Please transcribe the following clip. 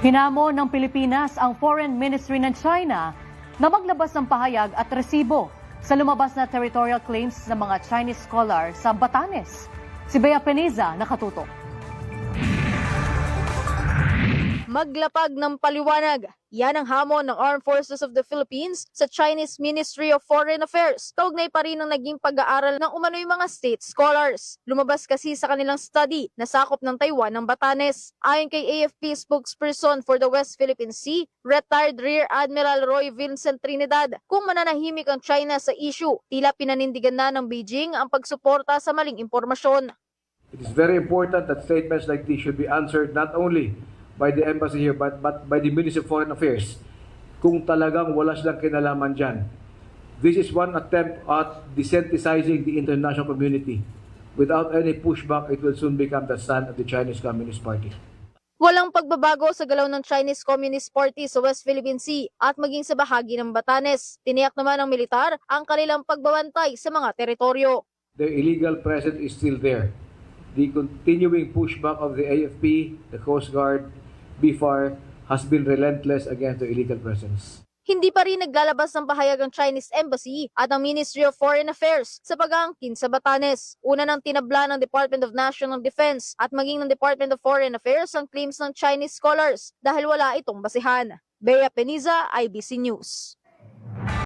Hinamon ng Pilipinas ang Foreign Ministry ng China na maglabas ng pahayag at resibo sa lumabas na territorial claims ng mga Chinese scholar sa Batanes. Si Bea Peniza nakatutok. Maglapag ng paliwanag. Yan ang hamon ng Armed Forces of the Philippines sa Chinese Ministry of Foreign Affairs. Kaugnay pa rin ang naging pag-aaral ng umano'y mga state scholars. Lumabas kasi sa kanilang study na sakop ng Taiwan ng Batanes. Ayon kay AFP spokesperson for the West Philippine Sea, retired Rear Admiral Roy Vincent Trinidad, kung mananahimik ang China sa issue, tila pinanindigan na ng Beijing ang pagsuporta sa maling impormasyon. It is very important that statements like this should be answered not only by the embassy here but by the Ministry of Foreign Affairs kung talagang wala silang kinalaman dyan. This is one attempt at desensitizing the international community. Without any pushback, it will soon become the stand of the Chinese Communist Party. Walang pagbabago sa galaw ng Chinese Communist Party sa West Philippine Sea at maging sa bahagi ng Batanes. Tiniyak naman ng militar ang kanilang pagbabantay sa mga teritoryo. Their illegal presence is still there. The continuing pushback of the AFP, the Coast Guard, BFAR has been relentless against their illegal presence. Hindi pa rin naglalabas ng pahayag ang Chinese Embassy at ang Ministry of Foreign Affairs sa pag-aangkin sa Batanes. Una nang tinabla ng Department of National Defense at maging ng Department of Foreign Affairs ang claims ng Chinese scholars dahil wala itong basihan. Bea Peniza, IBC News.